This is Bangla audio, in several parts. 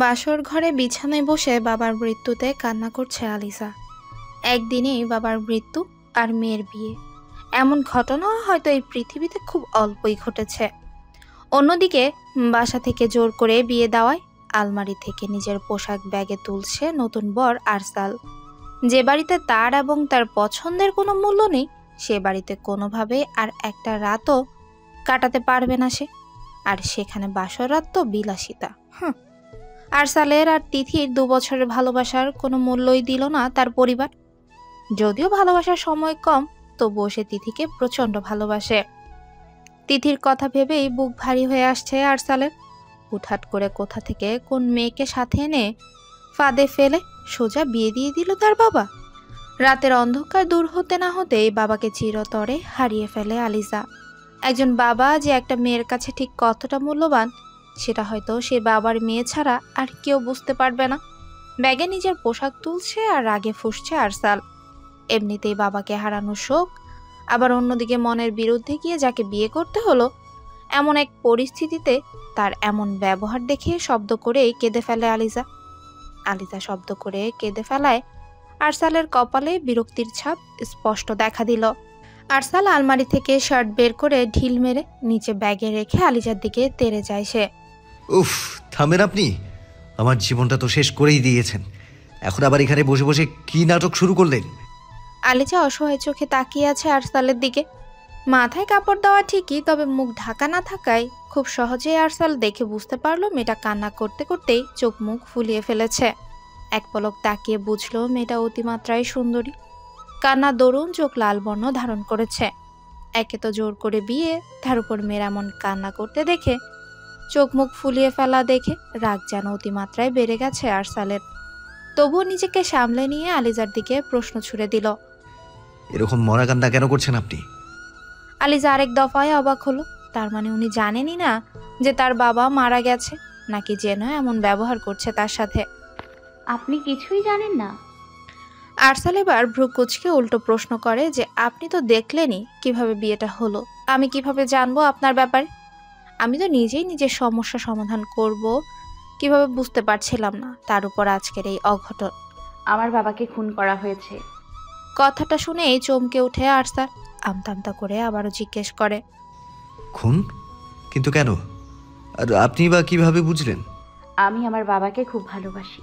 বাসর ঘরে বিছানায় বসে বাবার মৃত্যুতে কান্না করছে আলিসা। একদিনেই বাবার মৃত্যু আর মেয়ের বিয়ে, এমন ঘটনা হয়তো এই পৃথিবীতে খুব অল্পই ঘটেছে। অন্যদিকে বাসা থেকে জোর করে বিয়ে দেওয়ায় আলমারি থেকে নিজের পোশাক ব্যাগে তুলছে নতুন বর আরসাল। যে বাড়িতে তার এবং তার পছন্দের কোনো মূল্য নেই, সে বাড়িতে কোনোভাবে আর একটা রাতও কাটাতে পারবে না সে। আর সেখানে বাসর রাত তো বিলাসিতা। আরসালের আর তিথির 2 বছরের ভালোবাসার কোনো মূল্যই দিল না তার পরিবার। যদিও ভালোবাসার সময় কম, তবুও সে তিথিকে প্রচণ্ড ভালোবাসে। তিথির কথা ভেবেই বুক ভারী হয়ে আসছে আরসালের। হুটহাট করে কোথা থেকে কোন মেয়েকে সাথে এনে ফাঁদে ফেলে সোজা বিয়ে দিয়ে দিল তার বাবা। রাতের অন্ধকার দূর হতে না হতেই বাবাকে চিরতরে হারিয়ে ফেলে আলিসা। একজন বাবা যে একটা মেয়ের কাছে ঠিক কতটা মূল্যবান, সেটা হয়তো সে বাবার মেয়ে ছাড়া আর কেউ বুঝতে পারবে না। ব্যাগে নিজের পোশাক তুলছে আর রাগে ফুঁসছে আরসাল। এমনিতেই বাবাকে হারানোর শোক, আবার অন্যদিকে মনের বিরুদ্ধে গিয়ে যাকে বিয়ে করতে হলো, এমন এক পরিস্থিতিতে তার এমন ব্যবহার দেখে শব্দ করেই কেঁদে ফেলে আলিসা। শব্দ করে কেঁদে ফেলায় আরসালের কপালে বিরক্তির ছাপ স্পষ্ট দেখা দিল। আরসাল আলমারি থেকে শার্ট বের করে ঢিল মেরে নিচে ব্যাগে রেখে আলিজার দিকে তেড়ে যায় সে। উফ, থামেন আপনি। আমার জীবনটা তো শেষ করেই দিয়েছেন, এখন আবার এখানে বসে বসে কি নাটক শুরু করলেন? আলিজা অসহায় চোখে তাকিয়ে আছে আরসালের দিকে। মাথায় কাপড় দেওয়া ঠিকই, তবে মুখ ঢাকা না থাকায় খুব সহজেই আরসাল দেখে বুঝতে পারলো মেয়েটা কান্না করতে করতেই চোখ মুখ ফুলিয়ে ফেলেছে। এক পলক তাকিয়ে বুঝলো মেয়েটা অতিমাত্রায় সুন্দরী। কান্নার দরুন চোখ লাল বর্ণ ধারণ করেছে। একে তো জোর করে বিয়ে, তার উপর মেয়ের এমন কান্না করতে দেখে, চোখ মুখ ফুলিয়ে ফেলা দেখে রাগ যেন অতিমাত্রায় বেড়ে গেছে আরসালের। তবুও নিজেকে সামলে নিয়ে আলিজার দিকে প্রশ্ন ছুড়ে দিল, এরকম মরা কান্না কেন করছেন আপনি? আলিজা আরেক দফায় অবাক হলো। তার মানে উনি জানেনই না যে তার বাবা মারা গেছে, নাকি যেন এমন ব্যবহার করছে তার সাথে। আপনি কিছুই জানেন না? আরসাল এবার ভ্রু কুঁচকে উল্টো প্রশ্ন করে যে আপনি তো দেখলেনই কিভাবে বিয়েটা হলো, আমি কিভাবে জানবো আপনার ব্যাপারে? আমি তো নিজেই নিজের সমস্যা সমাধান করব কিভাবে বুঝতে পারছিলাম না, তার উপর আজকের এই অঘটন। আমার বাবাকে খুন করা হয়েছে। কথাটা শুনেই চমকে উঠে আরসাল আমতা করে আবারও জিজ্ঞেস করে, খুন? কিন্তু কেন? আর আপনি বা কিভাবে বুঝলেন? আমি আমার বাবাকে খুব ভালোবাসি,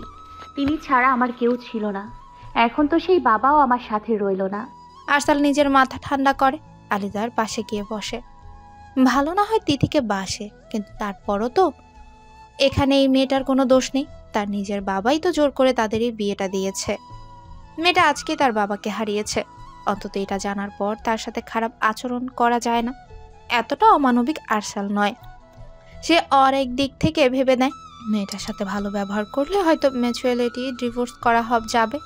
তিনি ছাড়া আমার কেউ ছিল না। এখন তো সেই বাবাও আমার সাথে রইল না। আরসাল নিজের মাথা ঠান্ডা করে আলিজার পাশে গিয়ে বসে। ভালো না হয় তিথিকে বাসে, কিন্তু তারপরও তো এখানে এই মেয়েটার কোনো দোষ নেই। তার নিজের বাবাই তো জোর করে তাদেরই বিয়েটা দিয়েছে। মেয়েটা আজকে তার বাবাকে হারিয়েছে, অন্তত এটা জানার পর তার সাথে খারাপ আচরণ করা যায় না। এতটা অমানবিক আরসাল নয়। সে এক দিক থেকে ভেবে নেয় মেয়েটার সাথে ভালো ব্যবহার করলে হয়তো ম্যাচুয়ালিটি ডিভোর্স করা যাবে,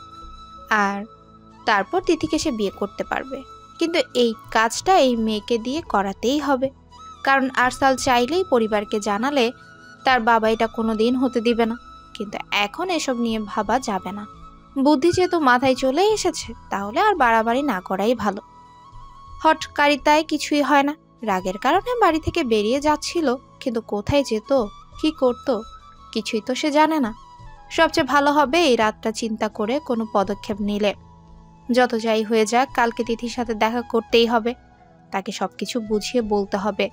আর তারপর তিথিকে সে বিয়ে করতে পারবে। কিন্তু এই কাজটা এই মেয়েকে দিয়ে করাতেই হবে, কারণ আরসাল চাইলেই পরিবারকে জানালে তার বাবা এটা কোনোদিন হতে দিবে না। কিন্তু এখন এসব নিয়ে ভাবা যাবে না। বুদ্ধি যেহেতু মাথায় চলে এসেছে, তাহলে আর বাড়াবাড়ি না করাই ভালো। হটকারিতায় কিছুই হয় না। রাগের কারণে বাড়ি থেকে বেরিয়ে যাচ্ছিল, কিন্তু কোথায় যেত, কি করত, কিছুই তো সে জানে না। সবচেয়ে ভালো হবে এই রাতটা চিন্তা করে কোনো পদক্ষেপ নিলে। যত যাই হয়ে যাক, কালকে তিথির সাথে দেখা করতেই হবে। তাকে সবকিছু বুঝিয়ে বলতে হবে।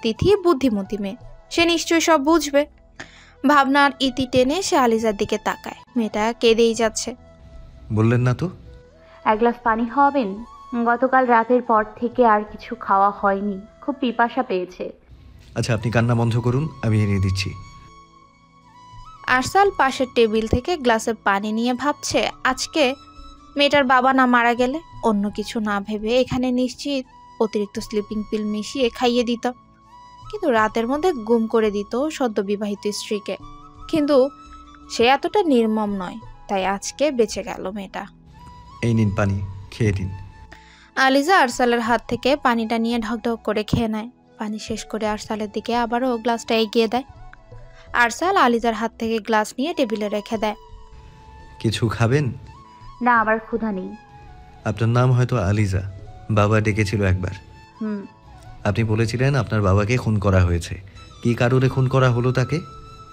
তিথি বুদ্ধিমতী মেয়ে, সে নিশ্চয়ই সব বুঝবে। ভাবনার ইতি টেনে সে আলিজার দিকে তাকায়। মেয়েটা কেঁদেই যাচ্ছে। বললেন না তো? এক গ্লাস পানি খাওয়াবেন? গতকাল রাতের পর থেকে আর কিছু খাওয়া হয়নি, খুব পিপাসা পেয়েছে। আচ্ছা, আপনি কান্না বন্ধ করুন, আমি এনে দিচ্ছি। আরসাল পাশের টেবিল থেকে গ্লাসে পানি নিয়ে ভাবছে, আজকে মেয়েটার বাবা না মারা গেলে অন্য কিছু না ভেবে এখানে নিশ্চিত অতিরিক্ত স্লিপিং পিল মিশিয়ে খাইয়ে দিত, কিন্তু রাতের মধ্যে গুম করে দিত সদ্য বিবাহিত স্ত্রীকে। কিন্তু সে এতটা নির্মম নয়, তাই আজকে বেঁচে গেল মেয়েটা। এই নিন পানি, খেয়ে দিন। আলিজা আরসালের হাত থেকে পানিটা নিয়ে ঢকঢক করে খেয়ে নেয়। পানি শেষ করে আরসালের দিকে আবারও গ্লাসটা এগিয়ে দেয়। আরসাল আলিজার হাত থেকে গ্লাস নিয়ে টেবিলে রেখে দেয়। কিছু খাবেন? না, আমার ক্ষুধা নেই। আপনার নাম হয়তো আলিজা, বাবা ডেকেছিল একবার। আপনি বলেছিলেন আপনার বাবাকে খুন করা হয়েছে। কী কারণে খুন করা হলো তাকে?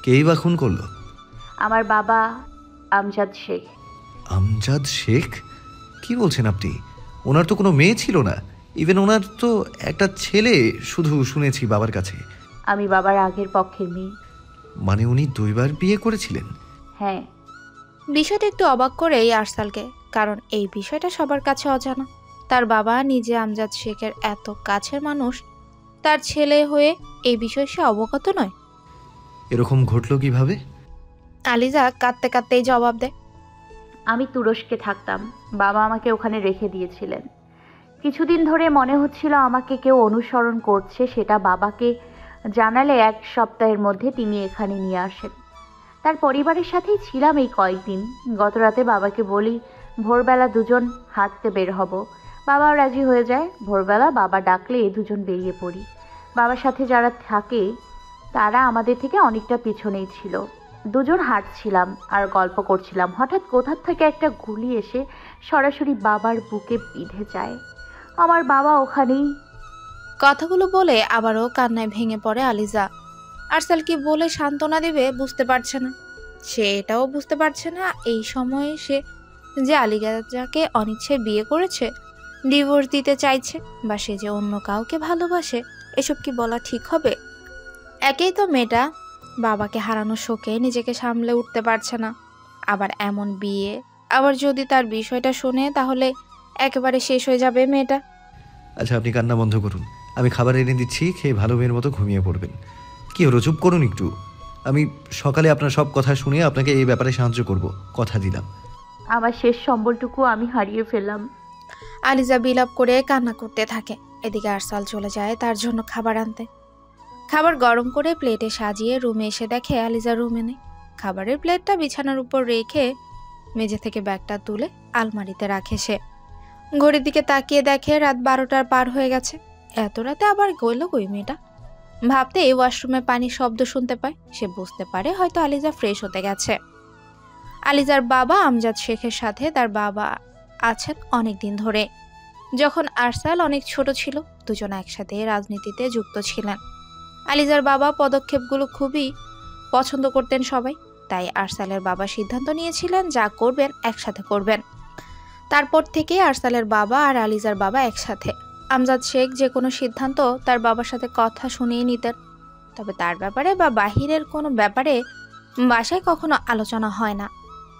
কেই বা খুন করলো? আমার বাবা আমজাদ শেখ। আমজাদ শেখ? কি বলছেন আপনি? ওনার তো কোনো মেয়ে ছিল না। ইভেন ওনার তো একটা ছেলে শুধু শুনেছি বাবার কাছে। আমি বাবার আগের পক্ষের মেয়ে। মানে উনি 2 বার বিয়ে করেছিলেন? হ্যাঁ। বিষয়টা একটু অবাক করে এই আরসালকে, কারণ এই বিষয়টা সবার কাছে অজানা। তার বাবা নিজে আমজাদ শেখের এত কাছের মানুষ, তার ছেলে হয়ে এই বিষয়ে সে অবগত নয়। এরকম ঘটলো কিভাবে? আলিজা কাঁদতে কাঁদতেই জবাব দেয়। আমি তুরস্কে থাকতাম, বাবা আমাকে ওখানে রেখে দিয়েছিলেন। কিছুদিন ধরে মনে হচ্ছিল আমাকে কেউ অনুসরণ করছে, সেটা বাবাকে জানালে 1 সপ্তাহের মধ্যে তিনি এখানে নিয়ে আসেন। তার পরিবারের সাথেই ছিলাম এই কয়েকদিন। গত রাতে বাবাকে বলি ভোরবেলা দুজন হাঁটতে বের হব। বাবাও রাজি হয়ে যায়। ভোরবেলা বাবা ডাকলে দুজন বেরিয়ে পড়ি। বাবার সাথে যারা থাকে তারা আমাদের থেকে অনেকটা পিছনেই ছিল। দুজন হাঁটছিলাম আর গল্প করছিলাম। হঠাৎ কোথা থেকে একটা গুলি এসে সরাসরি বাবার বুকে বিঁধে যায়। আমার বাবা ওখানেই। কথাগুলো বলে আবারও কান্নায় ভেঙে পড়ে আলিজা। আরসাল কি বলে সান্ত্বনা দেবে বুঝতে পারছে না। সে এটাও বুঝতে পারছে না এই সময়ে সে যে আলিজাকে অনিচ্ছে বিয়ে করেছে, ডিভোর্স দিতে চাইছে, বা সে যে অন্য কাউকে ভালোবাসে, এসব কি বলা ঠিক হবে? একেই তো মেয়েটা বাবাকে হারানোর শোকে নিজেকে সামলে উঠতে পারছে না, আবার এমন বিয়ে, আবার যদি তার বিষয়টা শোনে তাহলে একেবারে শেষ হয়ে যাবে মেয়েটা। আচ্ছা, আপনি কান্না বন্ধ করুন। আমি খাবার এনে দিচ্ছি, খেয়ে ভালো মেয়ের মতো ঘুমিয়ে পড়বেন। কি হলো, চুপ করুন একটু। আমি সকালে আপনার সব কথা শুনে আপনাকে এই ব্যাপারে সাহায্য করব, কথা দিলাম। আমার শেষ সম্বলটুকু আমি হারিয়ে ফেললাম। আলিজা বিলাপ করে কান্না করতে থাকে। এদিকে আরসাল চলে যায় তার জন্য খাবার আনতে। খাবার গরম করে প্লেটে সাজিয়ে রুমে এসে দেখে আলিজা রুমে নেই। খাবারের প্লেটটা বিছানার উপর রেখে মেঝে থেকে ব্যাগটা তুলে আলমারিতে রাখে সে। ঘড়ির দিকে তাকিয়ে দেখে রাত 12টার পার হয়ে গেছে। এত রাতে আবার গইল কই মেয়েটা? ভাবতেই ওয়াশরুমে পানির শব্দ শুনতে পায়। সে বুঝতে পারে হয়তো আলিজা ফ্রেশ হতে গেছে। আলিজার বাবা আমজাদ শেখের সাথে তার বাবা আছেন অনেক দিন ধরে। যখন আরসাল অনেক ছোট ছিল, দুজন একসাথে রাজনীতিতে যুক্ত ছিলেন। আলিজার বাবা পদক্ষেপগুলো খুবই পছন্দ করতেন সবাই, তাই আরসালের বাবা সিদ্ধান্ত নিয়েছিলেন যা করবেন একসাথে করবেন। তারপর থেকে আরসালের বাবা আর আলিজার বাবা একসাথে। আমজাদ শেখ যে কোনো সিদ্ধান্ত তার বাবার সাথে কথা শুনিয়ে নিতেন, তবে তার ব্যাপারে বা বাহিরের কোনো ব্যাপারে বাসায় কখনো আলোচনা হয় না।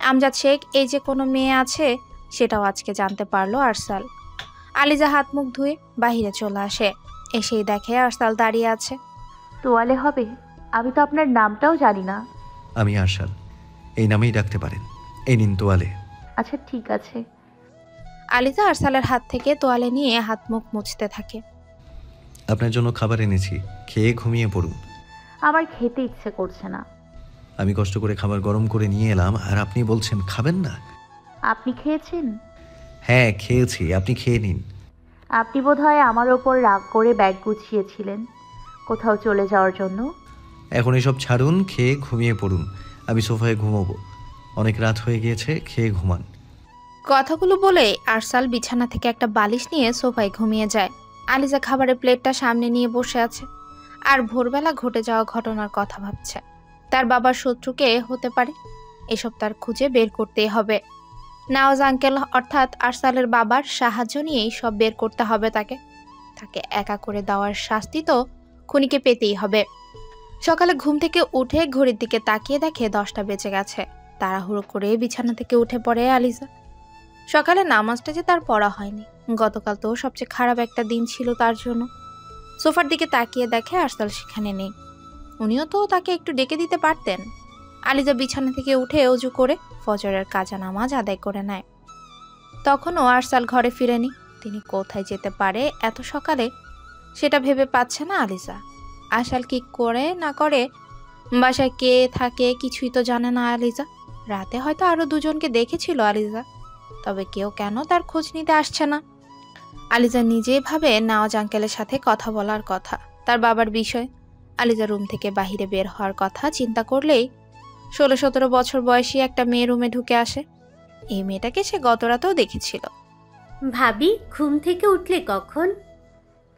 আমজাদ শেখ এই যে কোনো মেয়ে আছে সেটাও আজকে জানতে পারলো আরসাল। আলিজা হাত মুখ ধুয়ে বাহিরে চলে আসে। এসেই দেখে আরসাল দাঁড়িয়ে আছে। তোয়ালে হবে? আমি তো আপনার নামটাও জানি না। আমি আরসাল, এই নামেই ডাকতে পারেন। এই নিন তোয়ালে। আচ্ছা ঠিক আছে। আলিজা আরসালের হাত থেকে তোয়ালে নিয়ে হাত মুখ মুছতে থাকে। আপনার জন্য খাবার এনেছি, খেয়ে ঘুমিয়ে পড়ুন। আমার খেতে ইচ্ছে করছে না। আমি কষ্ট করে খাবার গরম করে নিয়ে এলাম আর আপনি বলছেন খাবেন না? আপনি খেয়েছেন? হ্যাঁ খেয়েছি, আপনি খেয়ে নিন। আপনি বোধহয় আমার ওপর রাগ করে ব্যাগ গুছিয়েছিলেন কোথাও চলে যাওয়ার জন্য। এখন এসব ছাড়ুন, খেয়ে ঘুমিয়ে পড়ুন। আমি সোফায় ঘুমোবো, অনেক রাত হয়ে গিয়েছে, খেয়ে ঘুমান। কথাগুলো বলে আরসাল বিছানা থেকে একটা বালিশ নিয়ে সোফায় ঘুমিয়ে যায়। আলিজা খাবারের প্লেটটা সামনে নিয়ে বসে আছে আর ভোরবেলা ঘটে যাওয়া ঘটনার কথা ভাবছে। তার বাবার শত্রুকে হতে পারে, এসব তার খুঁজে বের করতেই হবে। নওয়াজ আঙ্কেল অর্থাৎ আরসালের বাবার সাহায্য নিয়েই সব বের করতে হবে তাকে। তাকে একা করে দেওয়ার শাস্তি তো খুনিকে পেতেই হবে। সকালে ঘুম থেকে উঠে ঘড়ির দিকে তাকিয়ে দেখে 10টা বেজে গেছে। তাড়াহুড়ো করে বিছানা থেকে উঠে পড়ে আলিজা। সকালে নামাজটা যে তার পড়া হয়নি। গতকাল তো সবচেয়ে খারাপ একটা দিন ছিল তার জন্য। সোফার দিকে তাকিয়ে দেখে আরসাল সেখানে নেই। উনিও তো তাকে একটু ডেকে দিতে পারতেন। আলিজা বিছানা থেকে উঠে অজু করে ফজরের কাজা নামাজ আদায় করে নেয়। তখনও আরসাল ঘরে ফিরেনি। তিনি কোথায় যেতে পারে এত সকালে সেটা ভেবে পাচ্ছে না আলিজা। আরসাল কি করে না করে, বাসায় কে থাকে কিছুই তো জানে না আলিজা। রাতে হয়তো আরো দুজনকে দেখেছিল আলিজা, তবে কেউ কেন তার খোঁজ নিতে আসছে না। আলিজা নিজেই ভাবে নওয়াজ আঙ্কেলের সাথে কথা বলার কথা, তার বাবার বিষয়। আলিজা রুম থেকে বাহিরে বের হওয়ার কথা চিন্তা করলেই 16-17 বছর বয়সী একটা মেয়ে রুমে ঢুকে আসে। এই মেয়েটাকে সে গত রাতেও দেখেছিল। ভাবি, ঘুম থেকে উঠলে কখন?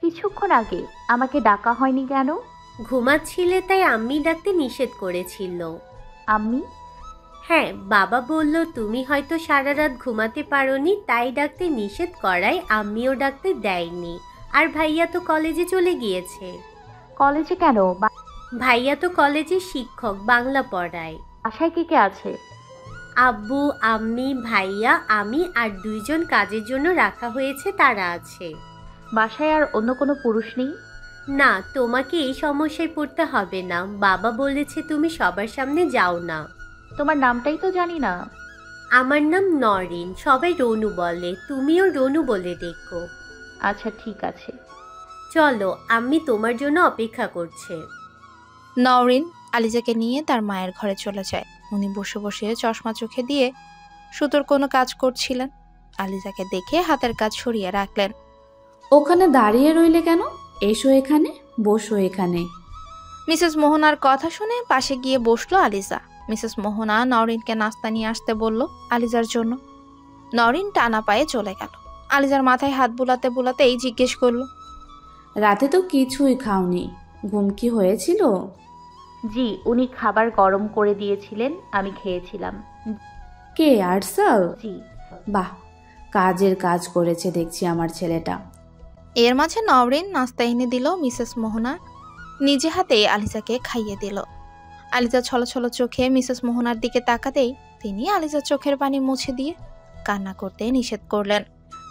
কিছুক্ষণ আগে। আমাকে ডাকা হয়নি কেন? ঘুমাচ্ছিলে তাই আম্মি ডাকতে নিষেধ করেছিল। আম্মি? হ্যাঁ, বাবা বলল তুমি হয়তো সারা রাত ঘুমাতে পারোনি, তাই ডাকতে নিষেধ করায় আম্মিও ডাকতে দেয়নি। আর ভাইয়া তো কলেজে চলে গিয়েছে। কলেজে কেন? ভাইয়া তো কলেজে শিক্ষক, বাংলা পড়ায়। বাসায় কে কে আছে? আব্বু, আম্মি, ভাইয়া, আমি আর 2 জন কাজের জন্য রাখা হয়েছে, তারা আছে। বাসায় আর অন্য কোনো পুরুষ নেই? না, তোমাকে এই সমস্যায় পড়তে হবে না। বাবা বলেছে তুমি সবার সামনে যাও না। তোমার নামটাই তো জানি না। আমার নাম নরিন, সবাই রনু বলে, তুমিও রনু বলে ডেকো। আচ্ছা ঠিক আছে। চলো, আম্মি তোমার জন্য অপেক্ষা করছে। নওরিন আলিজাকে নিয়ে তার মায়ের ঘরে চলে যায়। উনি বসে বসে চশমা চোখে দিয়ে সুতোর কোনো কাজ করছিলেন। আলিজাকে দেখে হাতের কাজ সরিয়ে রাখলেন। ওখানে দাঁড়িয়ে রইলে কেন? এসো এখানে, বসো এখানে। মিসেস মোহনার কথা শুনে পাশে গিয়ে বসলো আলিজা। মিসেস মোহনা নওরিনকে নাস্তা নিয়ে আসতে বলল আলিজার জন্য। নওরিন টানা পায়ে চলে গেল। আলিজার মাথায় হাত বুলাতে বুলাতেই জিজ্ঞেস করলো, রাতে তো কিছুই খাওনি, ঘুম কি হয়েছিল? জি, উনি খাবার গরম করে দিয়েছিলেন, আমি খেয়েছিলাম। কে, আরসাল? জি। বাহ, কাজের কাজ করেছে দেখছি আমার ছেলেটা। এর মাঝে নওরিন নাস্তা এনে দিল। মিসেস মোহনা নিজে হাতে আলিজাকে খাইয়ে দিল। আলিজা ছলছল চোখে মিসেস মোহনার দিকে তাকাতেই তিনি আলিজার চোখের পানি মুছে দিয়ে কান্না করতে নিষেধ করলেন।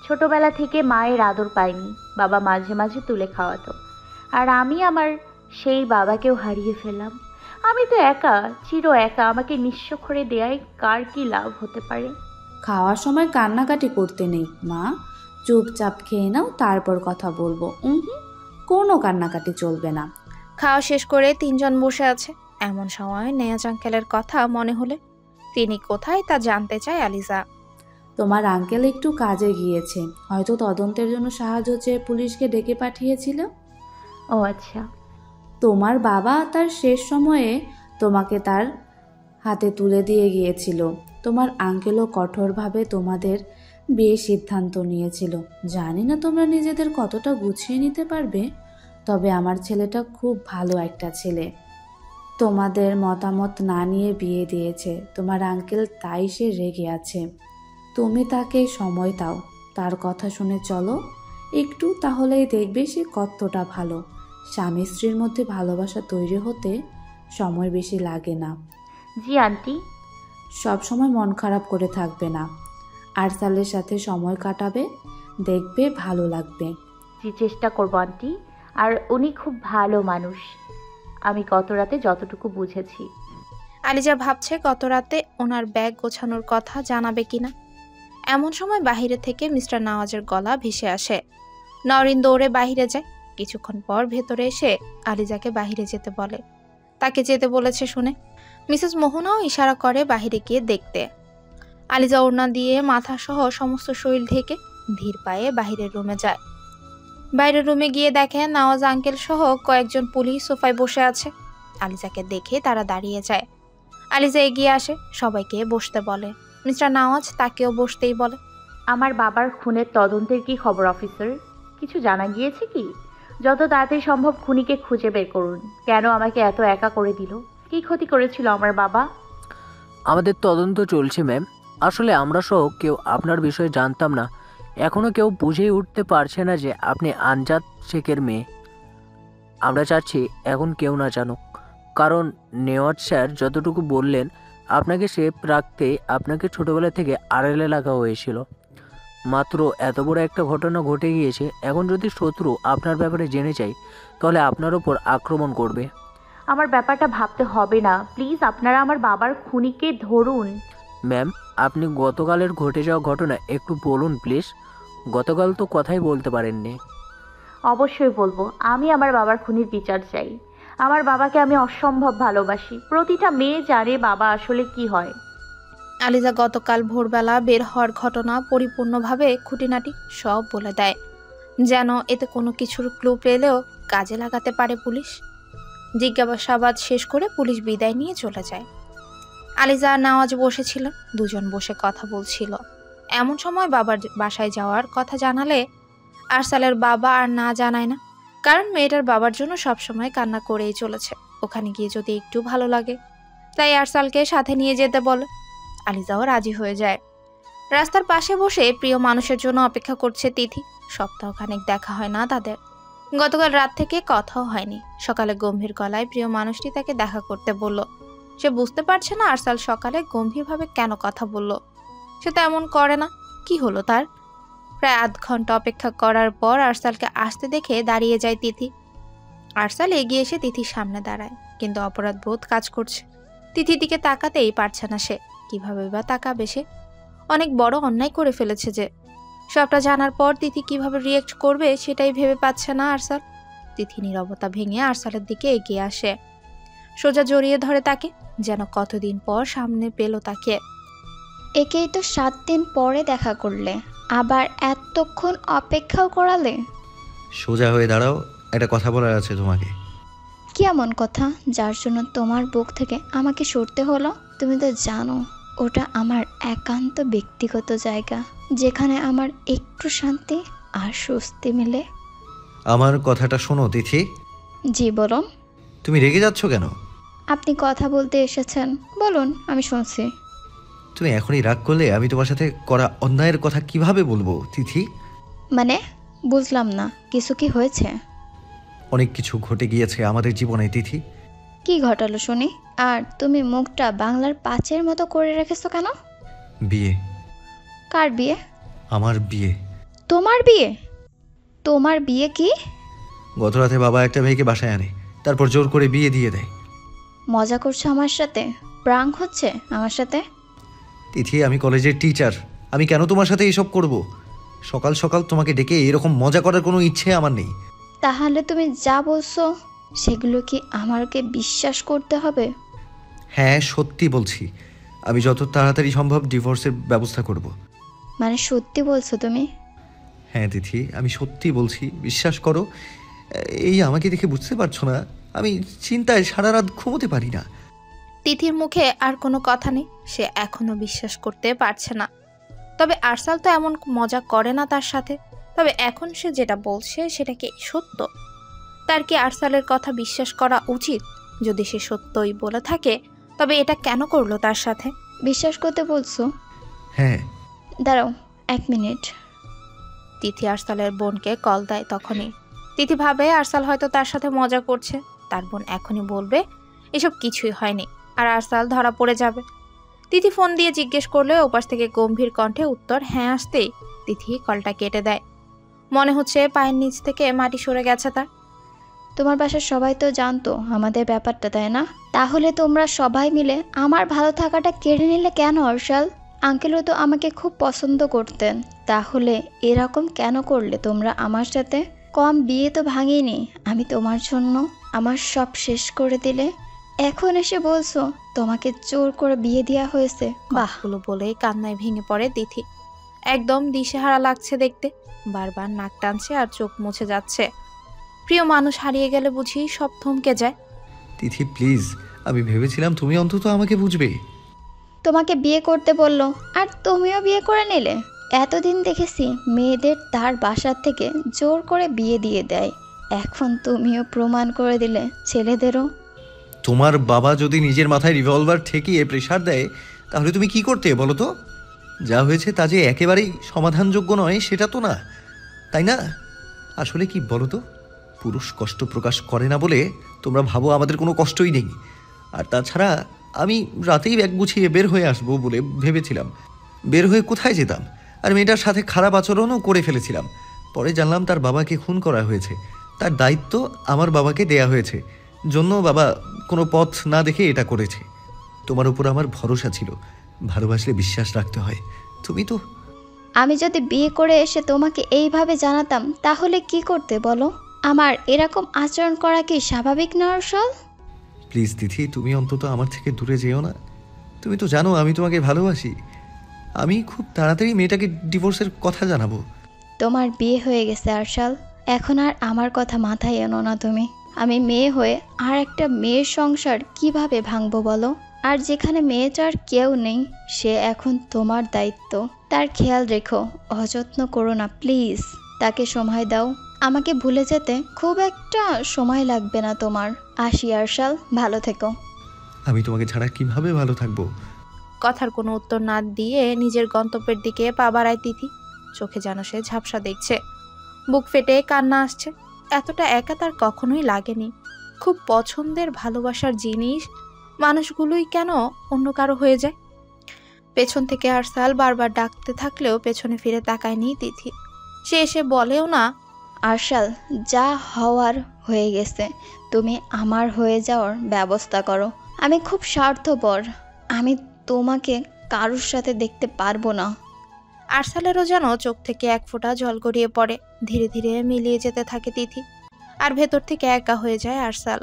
ছোটবেলা থেকে মায়ের আদর পাইনি, বাবা মাঝে মাঝে তুলে খাওয়াতো, আর আমি আমার সেই বাবাকেও হারিয়ে ফেললাম। আমি তো একা, চির একা। আমাকে নিঃস্ব করে দেয়ায় কার কি লাভ হতে পারে? খাওয়ার সময় কান্নাকাটি করতে নেই মা, চুপচাপ খেয়ে নাও, তারপর কথা বলবো। কোনো কান্নাকাটি চলবে না। খাওয়া শেষ করে 3 জন বসে আছে। এমন সময় নেয়াজ আঙ্কেলের কথা মনে হলে তিনি কোথায় তা জানতে চায় আলিজা। তোমার আঙ্কেল একটু কাজে গিয়েছে, হয়তো তদন্তের জন্য সাহায্য চেয়ে পুলিশকে ডেকে পাঠিয়েছিল। ও আচ্ছা। তোমার বাবা তার শেষ সময়ে তোমাকে তার হাতে তুলে দিয়ে গিয়েছিল। তোমার আঙ্কেলও কঠোরভাবে তোমাদের বিয়ে সিদ্ধান্ত নিয়েছিল। জানি না তোমরা নিজেদের কতটা গুছিয়ে নিতে পারবে, তবে আমার ছেলেটা খুব ভালো একটা ছেলে। তোমাদের মতামত না নিয়ে বিয়ে দিয়েছে। তোমার আঙ্কেল তাই সে রেগে আছে। তুমি তাকে সময় দাও, তার কথা শুনে চলো একটু, তাহলেই দেখবে সে কতটা ভালো। স্বামী স্ত্রীর মধ্যে ভালোবাসা তৈরি হতে সময় বেশি লাগে না। জি আন্টি। সব সময় মন খারাপ করে থাকবে না, আরসালের সাথে সময় কাটাবে, দেখবে ভালো লাগবে। জি, চেষ্টা করবো আন্টি। আর উনি খুব ভালো মানুষ, আমি গত রাতে যতটুকু বুঝেছি। আলিজা ভাবছে গত রাতে ওনার ব্যাগ গোছানোর কথা জানাবে কিনা। এমন সময় বাহিরে থেকে মিস্টার নওয়াজের গলা ভেসে আসে। নওরিন দৌড়ে বাহিরে যায়। কিছুক্ষণ পর ভেতরে এসে আলিজাকে বাহিরে যেতে বলে। তাকে যেতে বলেছে শুনে মিসেস মোহনাও ইশারা করে বাহিরে গিয়ে দেখতে। আলিজা ওড়না দিয়ে মাথা সহ সমস্ত শরীর ঢেকে ধীর পায়ে বাহিরের রুমে যায়। বাইরের রুমে গিয়ে দেখে নওয়াজ আঙ্কেল সহ কয়েকজন পুলিশ সোফায় বসে আছে। আলিজাকে দেখে তারা দাঁড়িয়ে যায়। আলিজা এগিয়ে আসে, সবাইকে বসতে বলে। মিস্টার নওয়াজ তাকেও বসতেই বলে। আমার বাবার খুনের তদন্তের কি খবর অফিসার? কিছু জানা গিয়েছে কি? যত তাড়াতাড়ি সম্ভব খুনিকে খুঁজে বের করুন। কেন আমাকে এত একা করে দিল? কি ক্ষতি করেছিল আমার বাবা? আমাদের তদন্ত চলছে ম্যাম। আসলে আমরা সহ কেউ আপনার বিষয়ে জানতাম না। এখনও কেউ বুঝেই উঠতে পারছে না যে আপনি আনজাদ শেখের মেয়ে। আমরা চাচ্ছি এখন কেউ না জানুক, কারণ নেওয়াজ স্যার যতটুকু বললেন আপনাকে সেফ রাখতে আপনাকে ছোটোবেলা থেকে আড়ালে লাগা হয়েছিল। মাত্র এত বড় একটা ঘটনা ঘটে গিয়েছে, এখন যদি শত্রু আপনার ব্যাপারে জেনে যায় তাহলে আপনার ওপর আক্রমণ করবে। আমার ব্যাপারটা ভাবতে হবে না, প্লিজ আপনারা আমার বাবার খুনিকে ধরুন। ম্যাম, আপনি গতকালের ঘটে যাওয়া ঘটনা একটু বলুন প্লিজ। গতকাল তো কথাই বলতে পারেননি। অবশ্যই বলবো। আমি আমার বাবার খুনির বিচার চাই। আমার বাবাকে আমি অসম্ভব ভালোবাসি। প্রতিটা মেয়ে জানে বাবা আসলে কি হয়। আলিজা গতকাল ভোরবেলা বের হওয়ার ঘটনা পরিপূর্ণভাবে খুঁটিনাটি সব বলে দেয়, যেন এতে কোনো কিছুর ক্লু পেলেও কাজে লাগাতে পারে পুলিশ। জিজ্ঞাসাবাদ শেষ করে পুলিশ বিদায় নিয়ে চলে যায়। আলিজা আর নওয়াজ বসেছিলেন, দুজন বসে কথা বলছিল। এমন সময় বাবার বাসায় যাওয়ার কথা জানালে আরসালের বাবা আর না জানায় না, কারণ মেয়েটার বাবার জন্য সবসময় কান্না করেই চলেছে। ওখানে গিয়ে যদি একটু ভালো লাগে, তাই আরসালকে সাথে নিয়ে যেতে বলে। আলিজাও রাজি হয়ে যায়। রাস্তার পাশে বসে প্রিয় মানুষের জন্য অপেক্ষা করছে তিথি। সপ্তাহখানেক দেখা হয় না তাদের। গতকাল রাত থেকে কথাও হয়নি। সকালে গম্ভীর গলায় প্রিয় মানুষটি তাকে দেখা করতে বলল। সে বুঝতে পারছে না আরসাল সকালে গম্ভীরভাবে কেন কথা বলল। সে তো এমন করে না। কি হলো তার? প্রায় আধ ঘন্টা অপেক্ষা করার পর আরসালকে আসতে দেখে দাঁড়িয়ে যায় তিথি। আরসাল এগিয়ে এসে তিথির সামনে দাঁড়ায়, কিন্তু অপরাধ বোধ কাজ করছে। তিথির দিকে তাকাতেই পারছে না সে। কিভাবে বা তাকাবে সে? অনেক বড় অন্যায় করে ফেলেছে যে। সবটা জানার পর তিথি কিভাবে রিয়েক্ট করবে সেটাই ভেবে পাচ্ছে না আরসাল। তিথি নীরবতা ভেঙে আরসালের দিকে এগিয়ে আসে, সোজা জড়িয়ে ধরে তাকে, যেন কতদিন পর সামনে পেল তাকে। একেই তো 7 দিন পরে দেখা করলে, আবার এতক্ষণ অপেক্ষাও করালে। সোজা হয়ে দাঁড়াও, একটা কথা বলার আছে তোমাকে। কি এমন কথা যার জন্য তোমার বুক থেকে আমাকে সরতে হলো? তুমি তো জানো ওটা আমার একান্ত ব্যক্তিগত জায়গা, যেখানে আমার একটু শান্তি আর স্বস্তি মিলে। আমার কথাটা শোনো তিথি। জি বলুন। তুমি রেগে যাচ্ছ কেন? আপনি কথা বলতে এসেছেন, বলুন, আমি শুনছি। তুমি এখনই রাগ করলে আমি তোমার সাথে করা অন্যায়ের কথা কিভাবে বলবো তিথি? মানে বুঝলাম না, কিছু কি হয়েছে? অনেক কিছু ঘটে গিয়েছে আমাদের জীবনে তিথি। কি ঘটালো শুনি? আর তুমি মুখটা বাংলার 5-এর মতো করে রেখেছো কেন? বিয়ে। কার বিয়ে? আমার বিয়ে। তোমার বিয়ে? তোমার বিয়ে কি? গত রাতে বাবা একটা মেয়েকে বাসায় আনে, তারপর জোর করে বিয়ে দিয়ে দেয়। মজা করছো আমার সাথে? প্রাঙ্ক হচ্ছে আমার সাথে? তিথি, আমি কলেজের টিচার, আমি কেন তোমার সাথে এসব করব? সকাল সকাল তোমাকে ডেকে এরকম মজা করার কোনো ইচ্ছে আমার নেই। তাহলে তুমি যা বলছো সেগুলো কি আমাকে বিশ্বাস করতে হবে? হ্যাঁ, সত্যি বলছি। আমি যত তাড়াতাড়ি সম্ভব ডিভোর্সের ব্যবস্থা করব। মানে সত্যি বলছো তুমি? হ্যাঁ তিথি, আমি সত্যি বলছি, বিশ্বাস করো। এই আমাকে দেখে বুঝতে পারছো না? আমি চিন্তায় সারা রাত ঘুমোতে পারি না। তিথির মুখে আর কোনো কথা নেই। সে এখনো বিশ্বাস করতে পারছে না। তবে আরসাল তো এমন মজা করে না তার সাথে। তবে এখন সে যেটা বলছে সেটা কি সত্য? তার কি আরসালের কথা বিশ্বাস করা উচিত? যদি সে সত্যই বলে থাকে, তবে এটা কেন করলো তার সাথে? বিশ্বাস করতে বলছো? হ্যাঁ। দাঁড়াও 1 মিনিট। তিথি আরসালের বোনকে কল দেয় তখনই। তিথি ভাবে আরসাল হয়তো তার সাথে মজা করছে। তার বোন এখনই বলবে এসব কিছুই হয়নি, আর আরসাল ধরা পড়ে যাবে। তিথি ফোন দিয়ে জিজ্ঞেস করলে ওপাশ থেকে গম্ভীর কণ্ঠে উত্তর হ্যাঁ আসতেই তিথি কলটা কেটে দেয়। মনে হচ্ছে পায়ের নিচ থেকে মাটি সরে গেছে তার। তোমার বাসার সবাই তো জানতো আমাদের ব্যাপারটা, তাই না? তাহলে তোমরা সবাই মিলে আমার ভালো থাকাটা কেড়ে নিলে কেন আরসাল? আঙ্কেলও তো আমাকে খুব পছন্দ করতেন, তাহলে এরকম কেন করলে তোমরা আমার সাথে? কম বিয়ে তো ভাঙিনি আমি তোমার জন্য, আমার সব শেষ করে দিলে। এখন এসে বলছো তোমাকে জোর করে বিয়ে দেওয়া হয়েছে? বাহ! কথাগুলো বলেই কান্নায় ভেঙে পড়ে তিথি। একদম দিশেহারা লাগছে দেখতে। বারবার নাক টানছে আর চোখ মুছে যাচ্ছে। প্রিয় মানুষ হারিয়ে গেলে বুঝি সব থমকে যায়। তিথি প্লিজ, আমি ভেবেছিলাম তুমি অন্তত আমাকে বুঝবে। তোমাকে বিয়ে করতে বললো আর তুমিও বিয়ে করে নিলে? এতদিন দেখেছি মেয়েদের তার বাসার থেকে জোর করে বিয়ে দিয়ে দেয়, এখন তুমিও প্রমাণ করে দিলে ছেলেদেরও। তোমার বাবা যদি নিজের মাথায় রিভলভার ঠেকিয়ে প্রেশার দেয়, তাহলে তুমি কি করতে বলো তো? যা হয়েছে তা যে একেবারেই সমাধানযোগ্য নয় সেটা তো না, তাই না? আসলে কি বলো তো, পুরুষ কষ্ট প্রকাশ করে না বলে তোমরা ভাবো আমাদের কোনো কষ্টই নেই। আর তাছাড়া আমি রাতেই ব্যাগ গুছিয়ে বের হয়ে আসবো বলে ভেবেছিলাম। বের হয়ে কোথায় যেতাম? আর মেয়েটার সাথে খারাপ আচরণও করে ফেলেছিলাম। পরে জানলাম তার বাবাকে খুন করা হয়েছে, তার দায়িত্ব আমার বাবাকে দেয়া হয়েছে, জন্য বাবা কোনো পথ না দেখে এটা করেছে। তোমার উপর আমার ভরসা ছিল, ভালোবাসলে বিশ্বাস রাখতে হয়। তুমি তো। আমি যদি বিয়ে করে এসে তোমাকে এইভাবে জানাতাম তাহলে কি করতে বলো? আমার এরকম আচরণ করা কি স্বাভাবিক না আরসাল? প্লিজ তিথি, তুমি অন্তত আমার থেকে দূরে যেও না। তুমি তো জানো আমি তোমাকে ভালোবাসি। আমি খুব তাড়াতাড়ি মেয়েটাকে ডিভোর্সের কথা জানাবো। তোমার বিয়ে হয়ে গেছে আরসাল, এখন আর আমার কথা মাথায় এনো না তুমি। আমি মেয়ে হয়ে আর একটা মেয়ের সংসার কিভাবে ভাঙবো বলো? আর যেখানে মেয়েটার কেউ নেই, সে এখন তোমার দায়িত্ব। তার খেয়াল রেখো, অযত্ন করো না প্লিজ। তাকে সময় দাও। আমাকে ভুলে যেতে খুব একটা সময় লাগবে না তোমার। আসি আরশাল, ভালো থেকো। আমি তোমাকে ছাড়া কিভাবে ভালো থাকবো? কথার কোনো উত্তর না দিয়ে নিজের গন্তব্যের দিকে পা বাড়ায় তিথি। চোখে যেন সে ঝাপসা দেখছে, বুক ফেটে কান্না আসছে। এতটা একা তার কখনোই লাগেনি। খুব পছন্দের ভালোবাসার জিনিস মানুষগুলোই কেন অন্য কারো হয়ে যায়। পেছন থেকে আরসাল বারবার ডাকতে থাকলেও পেছনে ফিরে তাকায়নি তিথি। সে এসে বলেও না। আরশাল, যা হওয়ার হয়ে গেছে, তুমি আমার হয়ে যাওয়ার ব্যবস্থা করো। আমি খুব স্বার্থপর, আমি তোমাকে কারোর সাথে দেখতে পারবো না। আরসালেরও যেন চোখ থেকে এক ফোঁটা জল গড়িয়ে পড়ে। ধীরে ধীরে মিলিয়ে যেতে থাকে তিথি, আর ভেতর থেকে একা হয়ে যায় আরসাল।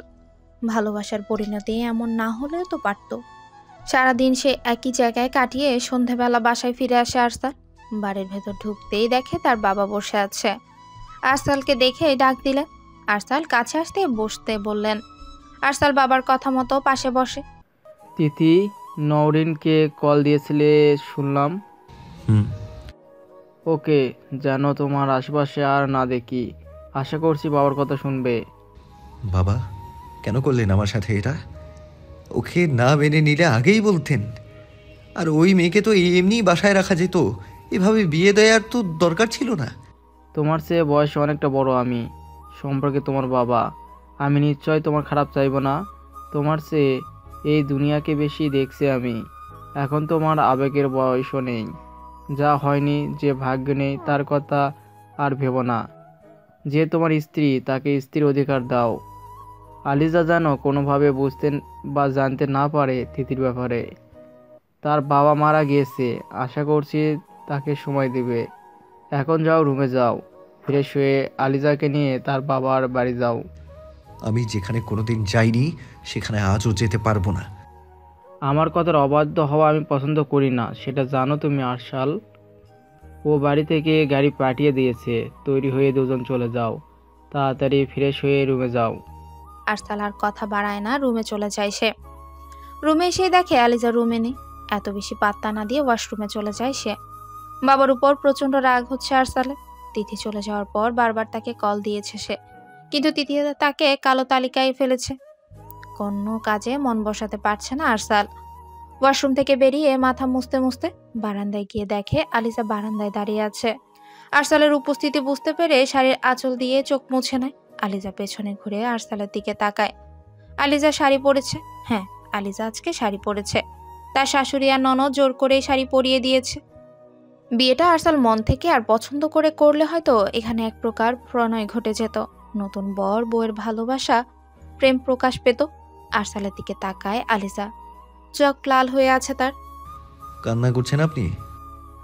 ভালোবাসার পরিণতি এমন না হলেও তো পারত। সারাদিন সে একই জায়গায় কাটিয়ে সন্ধেবেলা বাসায় ফিরে আসে আরসাল। বাড়ির ভেতর ঢুকতেই দেখে তার বাবা বসে আছে। আরসালকে দেখে ডাক দিলেন। আরসাল কাছে আসতে বসতে বললেন। আরসাল বাবার কথা মতো পাশে বসে। তিথি, নওরিনকে কল দিয়েছিলে শুনলাম। হুম। ওকে, যেন তোমার আশেপাশে আর না দেখি। আশা করছি বাবার কথা শুনবে। বাবা কেন করলেন আমার সাথে এটা? ওকে না মেনে নিলে আগেই বলতেন। আর ওই মেয়েকে তো এমনি বাসায় রাখা যেত, এভাবে বিয়ে দেওয়ার তো দরকার ছিল না। তোমার চেয়ে বয়সে অনেকটা বড় আমি, সম্পর্কে তোমার বাবা। আমি নিশ্চয় তোমার খারাপ চাইব না। তোমার চেয়ে এই দুনিয়াকে বেশি দেখছি আমি। এখন তোমার আবেগের বয়সও নেই। যা হয়নি, যে ভাগ্য নেই তার কথা আর ভেবো না। যে তোমার স্ত্রী, তাকে স্ত্রীর অধিকার দাও। আলিজা যেন কোনোভাবে বুঝতে বা জানতে না পারে তিথির ব্যাপারে। তার বাবা মারা গিয়েছে, আশা করছি তাকে সময় দেবে। এখন যাও, রুমে যাও, ফ্রেশ হয়ে আলিজাকে নিয়ে তার বাবার বাড়ি যাও। আমি যেখানে কোনোদিন যাইনি সেখানে আজও যেতে পারবো না। আমার কথার অবাধ্য হওয়া আমি পছন্দ করি না, সেটা জানো তুমি আরশাল। ও বাড়ি থেকে গাড়ি পাঠিয়ে দিয়েছে, তৈরি হয়ে দুজন চলে যাও। তাড়াতাড়ি ফ্রেশ হয়ে রুমে যাও। আরসাল আর কথা বাড়ায় না, রুমে চলে যায় সে। রুমে এসে দেখে আলিজা রুমে নেই। এত বেশি পাত্তা না দিয়ে ওয়াশরুমে চলে যায় সে। বাবার উপর প্রচন্ড রাগ হচ্ছে আরসালে। তিথি চলে যাওয়ার পর বারবার তাকে কল দিয়েছে সে, কিন্তু তিথি তাকে কালো তালিকায় ফেলেছে। কোনো কাজে মন বসাতে পারছে না আরসাল। ওয়াশরুম থেকে বেরিয়ে মাথা মুছতে মুছতে বারান্দায় গিয়ে দেখে আলিজা বারান্দায় দাঁড়িয়ে আছে। আরসালের উপস্থিতি বুঝতে পেরে শাড়ির আঁচল দিয়ে চোখ মুছে নেয়। আলিজা পেছনে ঘুরে আরসালের দিকে তাকায়। আলিজা শাড়ি পরেছে। হ্যাঁ, আলিজা আজকে শাড়ি পরেছে। তার শাশুড়ি আর ননদ জোর করে শাড়ি পরিয়ে দিয়েছে। বিয়েটা আরসাল মন থেকে আর পছন্দ করে করলে হয়তো এখানে এক প্রকার প্রণয় ঘটে যেত। নতুন বর বউয়ের ভালোবাসা, প্রেম প্রকাশ পেত। আরসালের দিকে তাকায় আলিজা, চোখ লাল হয়ে আছে তার। কান্না করছেন আপনি?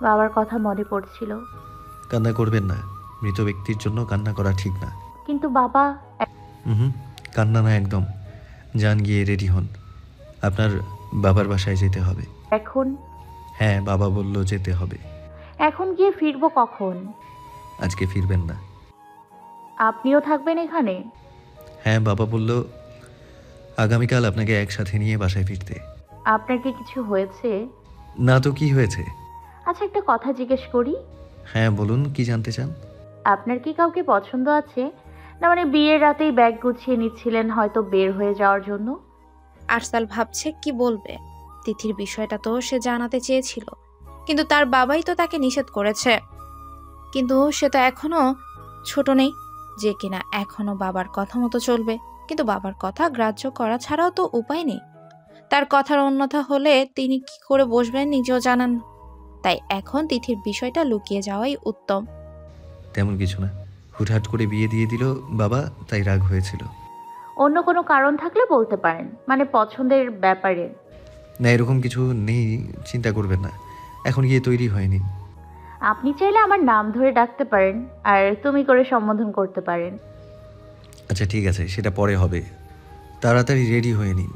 বাবার কথা মনে পড়ছিল। কান্না করবেন না, মৃত ব্যক্তির জন্য কান্না করা ঠিক না। কিন্তু বাবা। হুম, কান্না না একদম। যান, গিয়ে রেডি হন, আপনার বাবার বাসায় যেতে হবে। এখন? হ্যাঁ, বাবা বলল যেতে হবে। এখন গিয়ে ফিরবো কখন? আজকে ফিরবেন না। আপনিও থাকবেন এখানে? হ্যাঁ, বাবা বলল আগামীকাল আপনাকে একসাথে নিয়ে বাসায় ফিরতে। আপনার কি কিছু হয়েছে? না তো, কি হয়েছে? আচ্ছা, একটা কথা জিজ্ঞেস করি। হ্যাঁ বলুন, কি জানতে চান? আপনার কি কাউকে পছন্দ আছে? না মানে বিয়ের রাতেই ব্যাগ গুছিয়ে নিচ্ছিলেন হয়তো বের হয়ে যাওয়ার জন্য? আরসাল ভাবছে কি বলবে। তিথির বিষয়টা তো সে জানাতে চেয়েছিল, কিন্তু তার বাবাই তো তাকে নিষেধ করেছে। কিন্তু সে তো এখনো ছোট নেই, যে কিনা এখনো বাবার কথা মতো চলবে। কিন্তু বাবার কথা গ্রাহ্য করা ছাড়াও তো উপায় নেই। তার কথার অন্যথা হলে তিনি কি করে বসবেন নিজেও জানান না। তাই এখন তিথির বিষয়টা লুকিয়ে যাওয়াই উত্তম। তেমন কিছু না, হুটহাট করে বিয়ে দিয়ে দিল বাবা, তাই রাগ হয়েছিল। অন্য কোনো কারণ থাকলে বলতে পারেন, মানে পছন্দের ব্যাপারে। না, এরকম কিছু নেই, চিন্তা করবেন না। এখন গিয়ে তৈরি হয়নি। আপনি চাইলে আমার নাম ধরে ডাকতে পারেন আর তুমি করে সম্বোধন করতে পারেন। আচ্ছা ঠিক আছে, সেটা পরে হবে। তাড়াতাড়ি রেডি হয়ে নিন।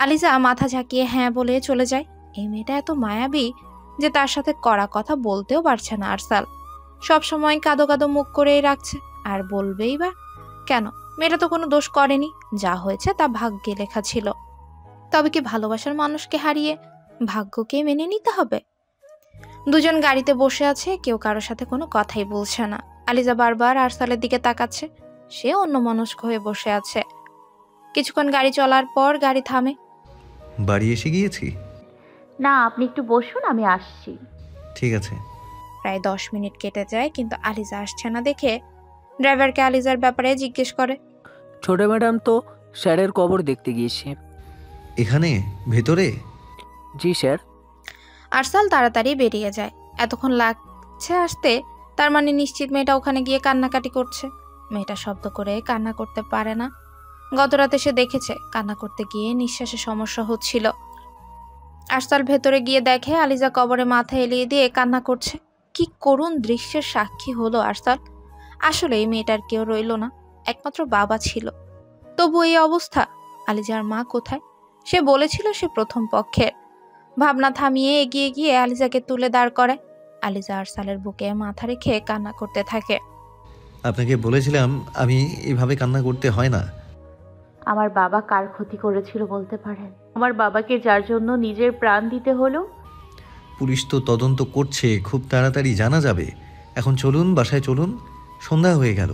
আলিজা মাথা ঝাঁকিয়ে হ্যাঁ বলে চলে যায়। এই মেয়েটা এত মায়াবী যে তার সাথে কড়া কথা বলতেও পারছে না আরসাল। সবসময় কাদো কাদো মুখ করেই রাখছে, আর বলবেই বা কেন? মেয়েটা তো কোনো দোষ করেনি, যা হয়েছে তা ভাগ্যে লেখা ছিল। তবে কি ভালোবাসার মানুষকে হারিয়ে ভাগ্যকে মেনে নিতে হবে? দুজন গাড়িতে বসে আছে, কেউ কারোর সাথে কোনো কথাই বলছে না। আলিজা বারবার আরসালের দিকে তাকাচ্ছে। সে অন্যমনস্ক হয়ে বসে আছে। কিছুক্ষণ গাড়ি চলার পর গাড়ি থামে। বাড়ি এসে গিয়েছি। না, আপনি একটু বসুন, আমি আসছি। ঠিক আছে। প্রায় 10 মিনিট কেটে যায়, কিন্তু আলিজা আসছে না দেখে ড্রাইভারকে আলিজার ব্যাপারে জিজ্ঞেস করে। ছোট ম্যাডাম তো স্যারের কবর দেখতে গিয়েছে। এখানে ভেতরে? জি স্যার। আরসাল তাড়াতাড়ি বেরিয়ে যায়। এতক্ষণ লাগছে আসতে, তার মানে নিশ্চিত মেয়েটা ওখানে গিয়ে কান্নাকাটি করছে। মেয়েটা শব্দ করে কান্না করতে পারে না। গতরাতে সে দেখেছে কান্না করতে গিয়ে নিঃশ্বাসে সমস্যা হচ্ছিল। আরসাল ভেতরে গিয়ে দেখে আলিজা কবরে মাথা এলিয়ে দিয়ে কান্না করছে। কি করুণ দৃশ্যের সাক্ষী হলো আরসাল। আসলে এই মেয়েটার কেউ রইল না, একমাত্র বাবা ছিল। তবু এই অবস্থা। আলিজার মা কোথায়? সে বলেছিল সে প্রথম পক্ষের। ভাবনা থামিয়ে এগিয়ে গিয়ে আলিজাকে তুলে দাঁড় করে। আলিজা আরসালের বুকে মাথা রেখে কান্না করতে থাকে। আপনাকে বলেছিলাম আমি এভাবে কান্না করতে হয় না। আমার বাবা কার ক্ষতি করেছিল বলতে পারেন? আমার বাবাকে যার জন্য নিজের প্রাণ দিতে হলো। পুলিশ তো তদন্ত করছে, খুব তাড়াতাড়ি জানা যাবে। এখন চলুন, বাসায় চলুন, সন্ধ্যা হয়ে গেল।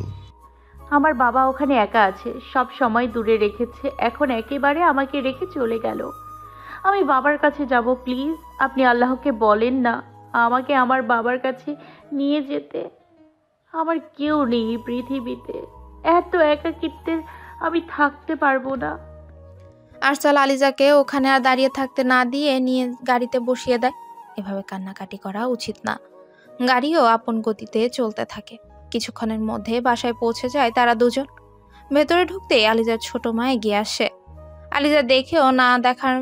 আমার বাবা ওখানে একা আছে, সব সময় দূরে রেখেছে, এখন একেবারে আমাকে রেখে চলে গেল। আমি বাবার কাছে যাব, প্লিজ আপনি আল্লাহকে বলেন না আমাকে আমার বাবার কাছে নিয়ে যেতে। আমার কেউ নেই পৃথিবীতে, এত একাকিত্বে আমি থাকতে পারবো না। আরসাল আলিজাকে ওখানে আর দাঁড়িয়ে থাকতে না দিয়ে নিয়ে গাড়িতে বসিয়ে দেয়। এভাবে কান্নাকাটি করা উচিত না। গাড়িও আপন গতিতে চলতে থাকে। কিছুক্ষণের মধ্যে বাসায় পৌঁছে যায় তারা দুজন। ভেতরে ঢুকতেই আলিজার ছোট মা এগিয়ে আসে। আলিজা দেখেও না দেখার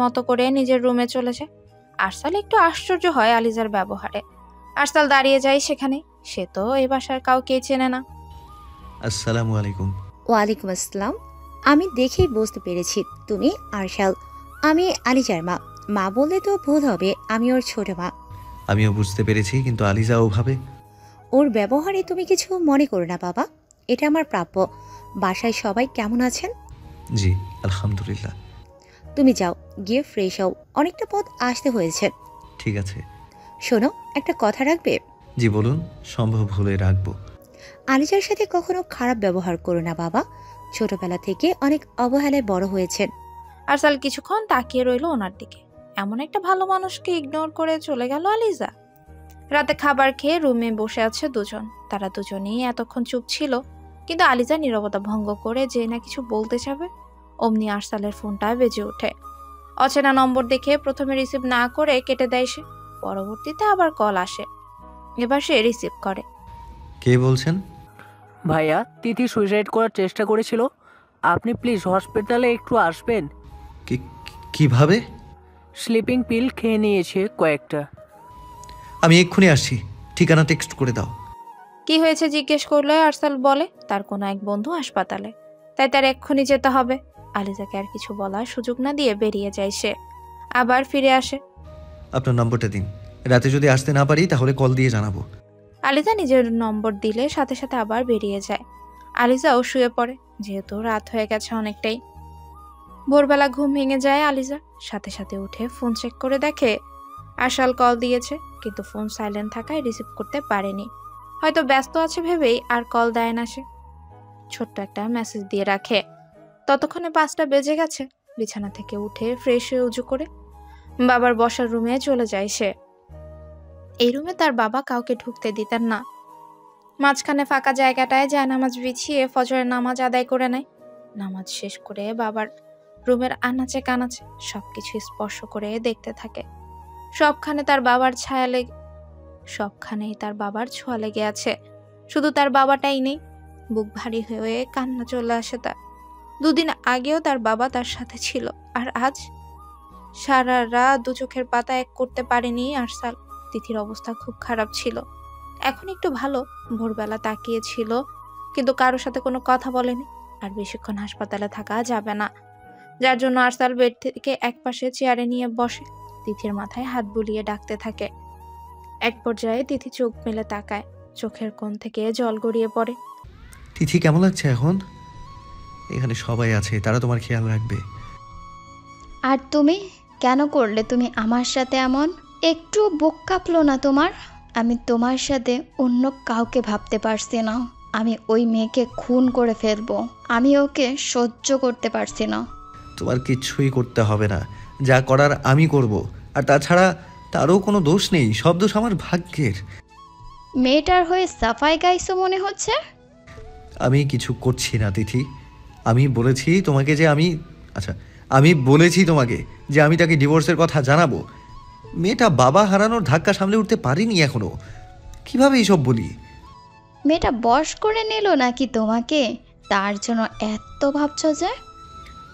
মতো করে নিজের রুমে চলে যায়। আরসাল একটু আশ্চর্য হয় আলিজার ব্যবহারে। আরসাল দাঁড়িয়ে যায় সেখানে। সে তো এই বাসার কাউকে চেনে না। আসসালামু আলাইকুম। ওয়ালাইকুম আসসালাম। আমি দেখেই বুঝতে পেরেছি তুমি আরশাল। আমি আলিজার মা। মা বললে তো ভুল হবে, আমি ওর ছোট মা। আমিও বুঝতে পেরেছি, কিন্তু আলিজা ওভাবে। ওর ব্যবহারে তুমি কিছু মনে করো না বাবা, এটা আমার প্রাপ্য। বাসায় সবাই কেমন আছেন? জি আলহামদুলিল্লাহ। তুমি যাও, গিয়ে ফ্রেশ হও, অনেকটা পথ আসতে হয়েছে। ঠিক আছে। শোনো, একটা কথা রাখবে? জি বলুন, সম্ভব হলে রাখবো। আলিজার সাথে কখনো খারাপ ব্যবহার করো না বাবা। ছোটবেলা থেকে অনেক অবহেলায় বড় হয়েছেন। আরসাল কিছুক্ষণ তাকিয়ে রইল ওনার দিকে। এমন একটা ভালো মানুষকে ইগনোর করে চলে গেল আলিজা। রাতে খাবার খেয়ে রুমে বসে আছে দুজন। তারা দুজনেই এতক্ষণ চুপ ছিল, কিন্তু আলিজা নীরবতা ভঙ্গ করে যে না কিছু বলতে যাবে, অমনি আরসালের ফোনটা বেজে ওঠে। অচেনা নম্বর দেখে প্রথমে রিসিভ না করে কেটে দেয় সে। পরবর্তীতে আবার কল আসে। এবার সে রিসিভ করে। কে বলছেন? ভাইয়া, তিথি সুইসাইড করার চেষ্টা করেছিল। আপনি প্লিজ হসপিটালে একটু আসবেন। কিভাবে? স্লিপিং পিল খেয়ে নিয়েছে কয়েকটা। আমি এক্ষুনি আসছি, ঠিকানা টেক্সট করে দাও। কি হয়েছে জিজ্ঞেস করলে আরসাল বলে তার কোনো এক বন্ধু হাসপাতালে, তাই তার এক্ষুনি যেতে হবে। আলিজাকে আর কিছু বলার সুযোগ না দিয়ে বেরিয়ে যায় সে। আবার ফিরে আসে। আপনার নম্বরটা দিন, রাতে যদি আসতে না পারি তাহলে কল দিয়ে জানাবো। আলিজা নিজের নম্বর দিলে সাথে সাথে আবার বেরিয়ে যায়। আলিজাও শুয়ে পড়ে, যেহেতু রাত হয়ে গেছে অনেকটাই। ভোরবেলা ঘুম ভেঙে যায় আলিজার। সাথে সাথে উঠে ফোন চেক করে দেখে আরসাল কল দিয়েছে, কিন্তু ফোন সাইলেন্ট থাকায় রিসিভ করতে পারেনি। হয়তো ব্যস্ত আছে ভেবেই আর কল দেয় না সে। ছোট্ট একটা মেসেজ দিয়ে রাখে। ততক্ষণে 5টা বেজে গেছে। বিছানা থেকে উঠে ফ্রেশ হয়ে উজু করে বাবার বসার রুমে চলে যায় সে। এই রুমে তার বাবা কাউকে ঢুকতে দিতেন না। মাঝখানে ফাঁকা জায়গাটায় জায়নামাজ বিছিয়ে ফজরের নামাজ আদায় করে নেয়। নামাজ শেষ করে বাবার রুমের আনাচে কানাচে সবকিছু স্পর্শ করে দেখতে থাকে। সবখানেই তার বাবার ছোঁয়া লেগে আছে। শুধু তার বাবাটাই নেই। বুক ভারী হয়ে কান্না চলে আসে তার। 2 দিন আগেও তার বাবা তার সাথে ছিল, আর আজ? সারা রাত 2 চোখের পাতা এক করতে পারেনি আরসাল। তিথির অবস্থা খুব খারাপ ছিল, এখন একটু ভালো। ভোরবেলা তাকিয়েছিল, কিন্তু কারোর সাথে কোনো কথা বলেনি। আর বেশিক্ষণ হাসপাতালে থাকা যাবে না, যার জন্য আরসাল বেড থেকে একপাশে চেয়ারে নিয়ে বসে। তিথির মাথায় হাত বুলিয়ে ডাকতে থাকে। এক পর্যায়ে তিথি চোখ মেলে তাকায়। চোখের কোণ থেকে জল গড়িয়ে পড়ে। তিথি কেমন লাগছে এখন? এখানে সবাই আছে, তারা তোমার খেয়াল রাখবে। আর তুমি কেন করলে তুমি আমার সাথে এমন? একটু বুক কাঁপলো না তোমার? আমি তোমার সাথে অন্য কাউকে ভাবতে পারছি না। আমি ওই মেয়েকে খুন করে ফেলবো। আমি ওকে সহ্য করতে পারছি না। তোমার কিচ্ছুই করতে হবে না, যা করার আমি করব। আর তাছাড়া তারও কোনো দোষ নেই, সব দোষ আমার ভাগ্যের। মেয়েটার হয়ে সাফাই গাইছো মনে হচ্ছে। আমি কিছু করছি না তিথি। আমি বলেছি তোমাকে যে আমি বলেছি তোমাকে যে আমি তাকে ডিভোর্সের কথা জানাবো। মেয়েটা বাবা হারানোর ধাক্কা সামলে উঠতে পারিনি এখনো, কিভাবে এইসব বলি? মেয়েটা বশ করে নিল নাকি তোমাকে? তার জন্য এত ভাবছো যে?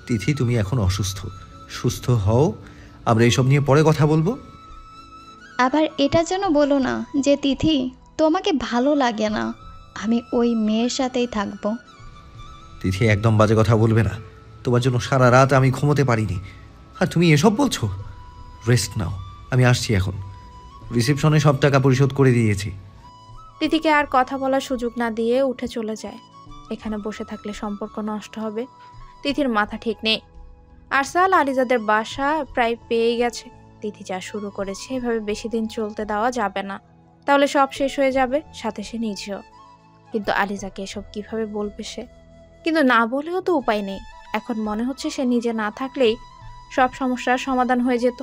তিথি, তুমি এখন অসুস্থ, সুস্থ হও, আমরা এইসব নিয়ে পরে কথা বলবো। আবার এটা যেন বলো না যে তিথি তোমাকে ভালো লাগে না। আমি ওই মেয়ের সাথেই থাকবো। তিথি, একদম বাজে কথা বলবে না। তোমার জন্য সারা রাত আমি ঘুমোতে পারিনি, আর তুমি এসব বলছো? রেস্ট নাও, আমি আসছি এখন। রিসেপশনে সব টাকা পরিশোধ করে দিয়েছি। তিথিকে আর কথা বলার সুযোগ না দিয়ে উঠে চলে যায়। এখানে বসে থাকলে সম্পর্ক নষ্ট হবে। তিথির মাথা ঠিক নেই। আরসাল আলিজাদের বাসা প্রায় পেয়ে গেছে। তিথি যা শুরু করেছে এভাবে বেশি দিন চলতে দেওয়া যাবে না, তাহলে সব শেষ হয়ে যাবে, সাথে সে নিজেও। কিন্তু আলিজাকে এসব কিভাবে বলবে সে? কিন্তু না বলেও তো উপায় নেই। এখন মনে হচ্ছে সে নিজে না থাকলেই সব সমস্যার সমাধান হয়ে যেত।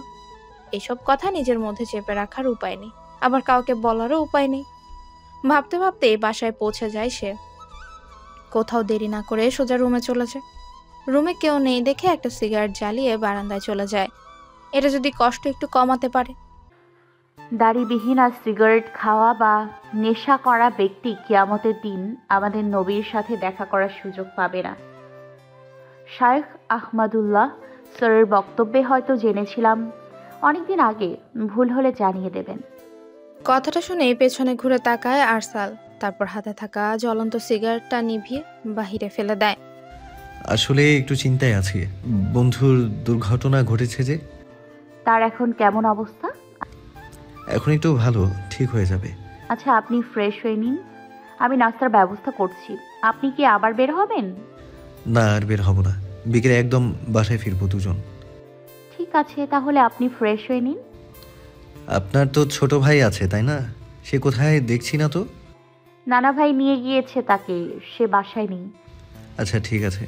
এসব কথা নিজের মধ্যে চেপে রাখার উপায় নেই, আবার কাউকে বলারও উপায় নেই। ভাবতে ভাবতে বাসায় পৌঁছে যায় সে। কোথাও দেরি না করে সোজা রুমে চলে যায়। রুমে কেউ নেই দেখে একটা সিগারেট জ্বালিয়ে বারান্দায় চলে যায়। এটা যদি কষ্ট একটু কমাতে পারে। দাড়িবিহীন আর সিগারেট খাওয়া বা নেশা করা ব্যক্তি কিয়ামতের দিন আমাদের নবীর সাথে দেখা করার সুযোগ পাবে না। শায়েখ আহমদুল্লাহ স্যারের বক্তব্যে হয়তো জেনেছিলাম, অনেকদিন আগে, ভুল হলে জানিয়ে দেবেন। কথাটা শুনে পেছনে ঘুরে তাকায় আরসাল, তারপর হাতে থাকা জ্বলন্ত সিগারেটটা নিভিয়ে বাহিরে ফেলে দেয়। আসলে একটু চিন্তায় আছি, বন্ধুর দুর্ঘটনা ঘটেছে যে। তার এখন কেমন অবস্থা? এখন একটু ভালো, ঠিক হয়ে যাবে। আচ্ছা, আপনি ফ্রেশ হয়ে নিন, আমি নাস্তার ব্যবস্থা করছি। আপনি কি আবার বের হবেন? না, আর বের হব না, বিকেলে একদম বাসায় ফিরবো দুজন। ঠিক আছে, তাহলে আপনি ফ্রেশ হয়ে নিন। আপনার তো ছোট ভাই আছে তাই না? সে কোথায় দেখছি না তো। নানা ভাই নিয়ে গিয়েছে তাকে, সে বাসায় নেই। আচ্ছা ঠিক আছে,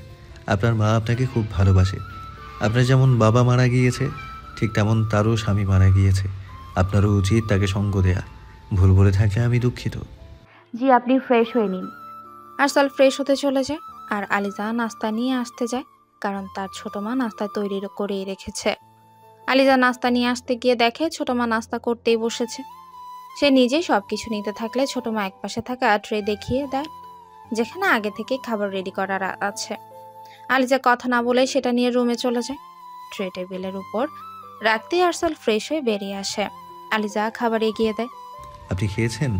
আপনার মা আপনাকে খুব ভালোবাসে। আপনার যেমন বাবা মারা গিয়েছে, ঠিক তেমন তারও স্বামী মারা গিয়েছে। আপনারও উচিত তাকে সঙ্গ দেয়া। ভুল বলে থাকলে আমি দুঃখিত। জি, আপনি ফ্রেশ হয়ে নিন। আরসাল ফ্রেশ হতে চলে যায় আর আলিজা নাস্তা নিয়ে আসতে যায়, কারণ তার ছোট মা নাস্তা তৈরি করেই রেখেছে। আলিজা নাস্তা নিয়ে আসতে গিয়ে দেখে ছোট মা নাস্তা করতেই বসেছে। সে নিজেই সবকিছু নিতে থাকলে ছোট মা একপাশে থাকা ট্রে দেখিয়ে দেয়, যেখানে আগে থেকে খাবার রেডি করার আছে। আলিজা কথা না বলে সেটা নিয়ে রুমে চলে যায়। ট্রে টেবিলের উপর রাখতেই আরসাল ফ্রেশ হয়ে বেরিয়ে আসে। আলিজা খাবার এগিয়ে দেয়। আপনি খেয়েছেন?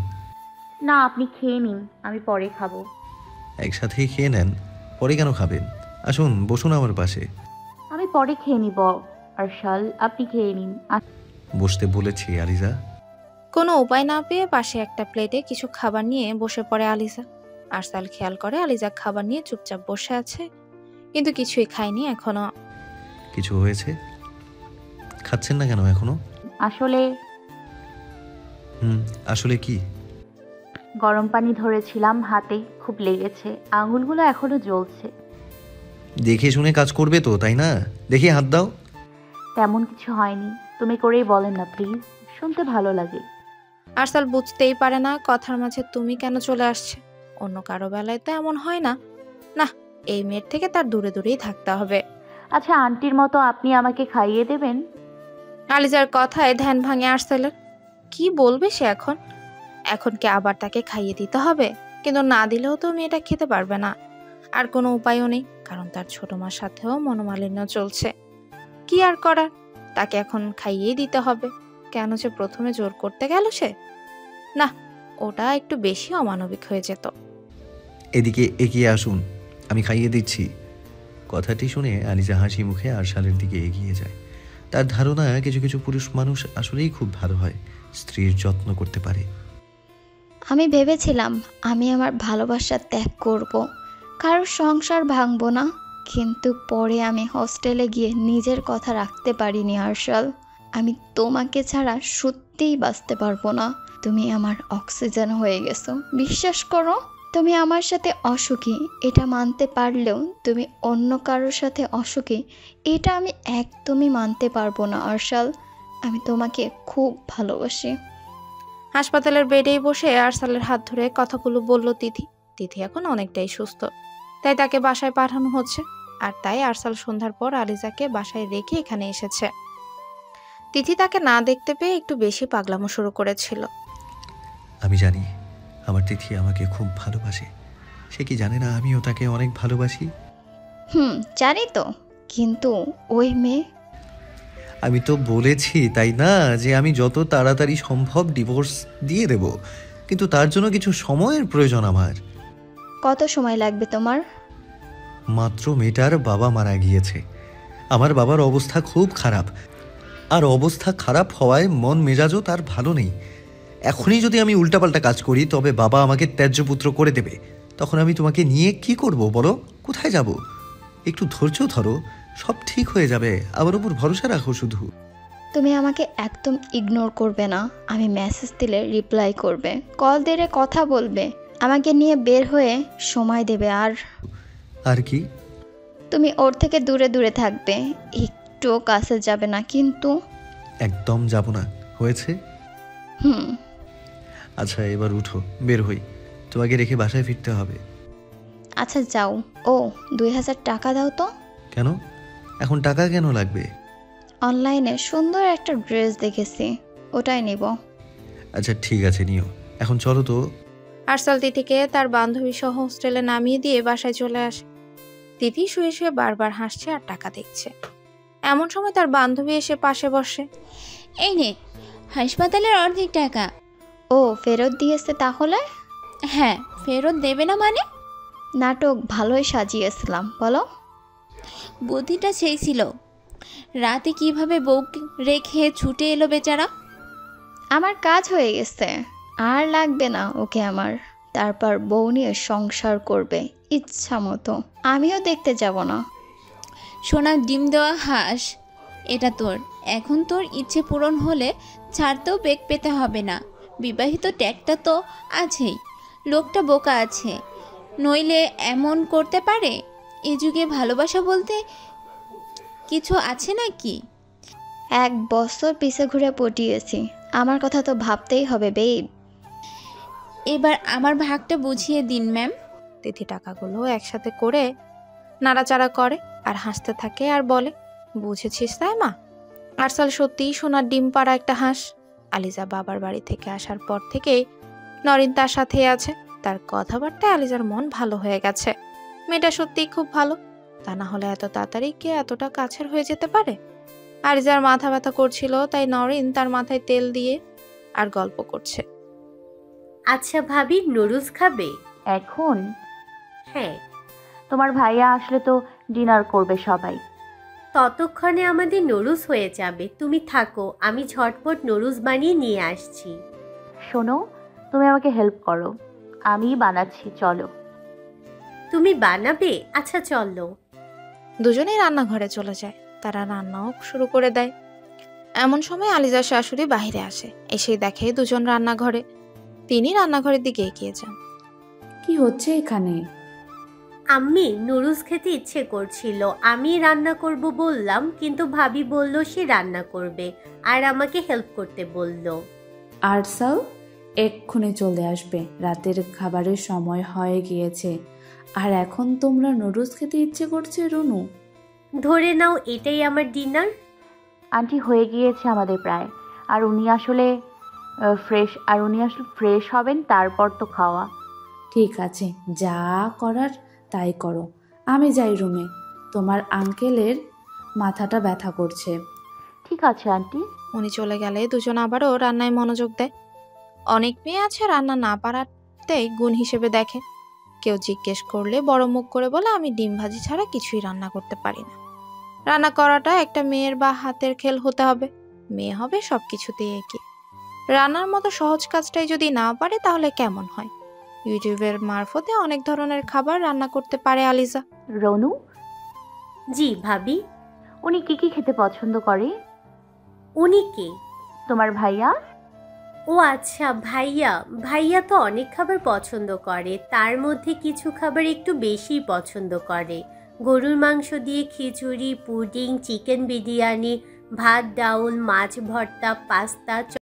না, আপনি খেয়ে নিন, আমি পরে খাবো। একসাথেই খেয়ে নেন, পরে কেন খাবেন? আসুন বসুন আমার পাশে। আমি পরে খেয়ে নিব। আরশাল, আপনি খেয়ে নিন। বসতে বলেছি আলিজা। কোনো উপায় না পেয়ে পাশে একটা প্লেটে কিছু খাবার নিয়ে বসে পড়ে আলিজা। আরসাল খেয়াল করে আলিজা খাবার নিয়ে চুপচাপ বসে আছে, কিন্তু কিছুই খায়নি এখনো। কিছু হয়েছে? খাচ্ছেন না কেন এখনো? আসলে আসলে কি? গরম পানি ধরেছিলাম হাতে, খুব লেগেছে, আঙুলগুলো এখনো জ্বলছে। দেখে শুনে কাজ করবে তো, তাই না? দেখি হাত দাও। তেমন কিছু হয়নি, তুমি করেই বলেন না প্লিজ, শুনতে ভালো লাগে। আরসাল বুঝতেই পারে না কথার মাঝে তুমি কেন চলে আসছে। অন্য কারো বেলায় তো এমন হয় না। না, এই মেয়ের থেকে তার দূরে দূরেই থাকতে হবে। আচ্ছা, আন্টির মতো আপনি আমাকে খাইয়ে দেবেন? আলিজার কথায় ধ্যান ভাঙে আরসালের। কি বলবে সে এখন? এখন কি আবার তাকে খাইয়ে দিতে হবে? কিন্তু না দিলেও তো মেয়েটা খেতে পারবে না। আর কোনো উপায়ও নেই, কারণ তার ছোট মার সাথেও মনোমালিন্য চলছে। কি আর করার, তাকে এখন খাইয়েই দিতে হবে। কেন যে প্রথমে জোর করতে গেল সে? না, ওটা একটু বেশি অমানবিক হয়ে যেত। এদিকে এগিয়ে আসুন, আমি খাইয়ে দিচ্ছি। কথাটি শুনে আলিজা হাসি মুখে আরশালের দিকে এগিয়ে যায়। তার ধারণা কিছু কিছু পুরুষ মানুষ আসলেই খুব ভালো হয়, স্ত্রীর যত্ন করতে পারে। আমি ভেবেছিলাম আমি আমার ভালোবাসা ত্যাগ করব, কারোর সংসার ভাঙবো না, কিন্তু পরে আমি হস্টেলে গিয়ে নিজের কথা রাখতে পারিনি আরশাল। আমি তোমাকে ছাড়া সত্যিই বাঁচতে পারবো না। তুমি আমার অক্সিজেন হয়ে গেছো। বিশ্বাস করো, তুমি আমার সাথে অসুখী এটা মানতে পারলেও তুমি অন্য কারোর সাথে অসুখী এটা আমি একদমই মানতে পারবো না আরশাল। আমি তোমাকে খুব ভালোবাসি। হাসপাতালের বেডেই বসে আরশালের হাত ধরে কথাগুলো বলল তিথি। তিথি এখন অনেকটাই সুস্থ, তাই তাকে বাসায় পাঠানো হচ্ছে। আর তাই আরশাল সন্ধ্যার পর আলিজাকে বাসায় রেখে এখানে এসেছে। তিথি তাকে না দেখতে পেয়ে একটু বেশি পাগলামো শুরু করেছিল। আমি জানি আমার তিথি আমাকে খুব ভালোবাসে। সে কি জানে না আমিও তাকে অনেক ভালোবাসি? জানি তো, কিন্তু ওই মেয়ে। আমি তো বলেছি তাই না যে আমি যত তাড়াতাড়ি সম্ভব ডিভোর্স দিয়ে দেব, কিন্তু তার জন্য কিছু সময়ের প্রয়োজন আমার। কত সময় লাগবে তোমার? মাত্র মেয়েটার বাবা মারা গিয়েছে। আমার বাবার অবস্থা খুব খারাপ, আর অবস্থা খারাপ হওয়ায় মন মেজাজও তার ভালো নেই। এখনই যদি আমি উল্টাপাল্টা কাজ করি তবে বাবা আমাকে ত্যায্যপুত্র করে দেবে। তখন আমি তোমাকে নিয়ে কি করব বলো? কোথায় যাব? একটু ধৈর্য ধরো, সব ঠিক হয়ে যাবে। আমার উপর ভরসা রাখো শুধু। তুমি আমাকে একদম ইগনোর করবে না। আমি মেসেজ দিলে রিপ্লাই করবে, কল দিলে কথা বলবে, আমাকে নিয়ে বের হয়ে সময় দেবে। আর কি? তুমি ওর থেকে দূরে দূরে থাকবে, একটু কাছে যাবে না কিন্তু। একদম যাব না, হয়েছে? আচ্ছা এবার উঠো, বের হই। তোমাকে রেখে বাসায় ফিরতে হবে। আচ্ছা যাও। ও 2000 টাকা দাও তো। কেন? এখন টাকা কেন লাগবে? অনলাইনে সুন্দর একটা ড্রেস দেখেছি, ওটাই নিব। আচ্ছা ঠিক আছে, নিও। এখন চলো তো। আরশাল তিথিকে তার বান্ধবী সহ হোস্টেলে নামিয়ে দিয়ে বাসায় চলে আসে। তিথি শুয়ে শুয়ে বারবার হাসছে আর টাকা দেখছে। এমন সময় তার বান্ধবী এসে পাশে বসে। এই নে হাসপাতালের অর্ধেক টাকা। ও ফেরত দিয়েছে তাহলে? হ্যাঁ, ফেরত দেবে না মানে? নাটক ভালোই সাজিয়েছিলাম, বলো। বুদ্ধিটা সেই ছিল, রাতে কিভাবে বউ রেখে ছুটে এলো বেচারা। আমার কাজ হয়ে গেছে, আর লাগবে না ওকে আমার। তারপর বউ নিয়ে সংসার করবে ইচ্ছা মতো, আমিও দেখতে যাব না। সোনার ডিম দেওয়া হাঁস এটা তোর। এখন তোর ইচ্ছে পূরণ হলে ছাড়তেও বেগ পেতে হবে না। বিবাহিত ট্যাগটা তো আছেই। লোকটা বোকা আছে, নইলে এমন করতে পারে? এ যুগে ভালোবাসা বলতে কিছু আছে নাকি? 1 বছর পিছে ঘুরে পটিয়েছি, আমার কথা তো ভাবতেই হবে বেব। এবার আমার ভাগটা বুঝিয়ে দিন ম্যাম। তিথি টাকাগুলো একসাথে করে নাড়াচাড়া করে আর হাসতে থাকে আর বলে, বুঝেছিস তাই মা? আরশাল সত্যিই সোনার ডিম পাড়া একটা হাঁস। আলিজা বাবার বাড়ি থেকে আসার পর থেকেই নরিন তার সাথেই আছে। তার কথাবার্তায় আলিজার মন ভালো হয়ে গেছে। মেয়েটা সত্যিই খুব ভালো, তা না হলে এত তাড়াতাড়ি কে এতটা কাছের হয়ে যেতে পারে? আলিজার মাথা ব্যথা করছিল, তাই নরিন তার মাথায় তেল দিয়ে আর গল্প করছে। আচ্ছা ভাবি, নুডলস খাবে এখন? হ্যাঁ। তোমার ভাইয়া আসলে তো ডিনার করবে সবাই। ততক্ষণে আমাদের নুডলস হয়ে যাবে, তুমি থাকো, আমি ঝটপট নুডলস বানিয়ে নিয়ে আসছি। শোনো, তুমি আমাকে হেল্প করো, আমি বানাচ্ছি, চলো। তুমি বানাবে? আচ্ছা চলো। দুজনেই রান্নাঘরে চলে যায়, তারা রান্নাও শুরু করে দেয়। এমন সময় আলিজার শাশুড়ি বাইরে আসে, এসেই দেখে দুজন রান্নাঘরে। তিনি রান্নাঘরের দিকে এগিয়ে যান। কি হচ্ছে এখানে? আম্মি, নুডলস খেতে ইচ্ছে করছিল, আমি রান্না করব বললাম, কিন্তু ভাবি বলল সে রান্না করবে আর আমাকে হেল্প করতে বলল। আরশাল এক্ষুনি চলে আসবে, রাতের খাবারের সময় হয়ে গিয়েছে। আর এখন তোমরা নুডলস খেতে ইচ্ছে করছে রুনু? ধরে নাও এটাই আমার ডিনার। আন্টি হয়ে গিয়েছে আমাদের প্রায়। আর উনি আসলে ফ্রেশ হবেন, তারপর তো খাওয়া। ঠিক আছে, যা করার তাই করো। আমি যাই রুমে, তোমার আঙ্কেলের মাথাটা ব্যথা করছে। ঠিক আছে আন্টি। উনি চলে গেলে দুজন আবারও রান্নায় মনোযোগ দেয়। অনেক মেয়ে আছে রান্না না পারাতেই গুণ হিসেবে দেখে। কেউ জিজ্ঞেস করলে বড় মুখ করে বলে, আমি ডিম ভাজি ছাড়া কিছুই রান্না করতে পারি না। রান্না করাটা একটা মেয়ের বা হাতের খেল হতে হবে। মেয়ে হবে সবকিছুতেই এগিয়ে। রান্নার মতো সহজ কাজটাই যদি না পারে তাহলে কেমন হয়? ইউটিউবের মারফতে অনেক ধরনের খাবার রান্না করতে পারে আলিজা। রনু? জি ভাবি। উনি কি কি খেতে পছন্দ করে? উনি কে? তোমার ভাইয়া। ও আচ্ছা, ভাইয়া ভাইয়া তো অনেক খাবার পছন্দ করে, তার মধ্যে কিছু খাবার একটু বেশিই পছন্দ করে। গরুর মাংস দিয়ে খিচুড়ি, পুডিং, চিকেন বিরিয়ানি, ভাত, ডাউল, মাছ ভর্তা, পাস্তা,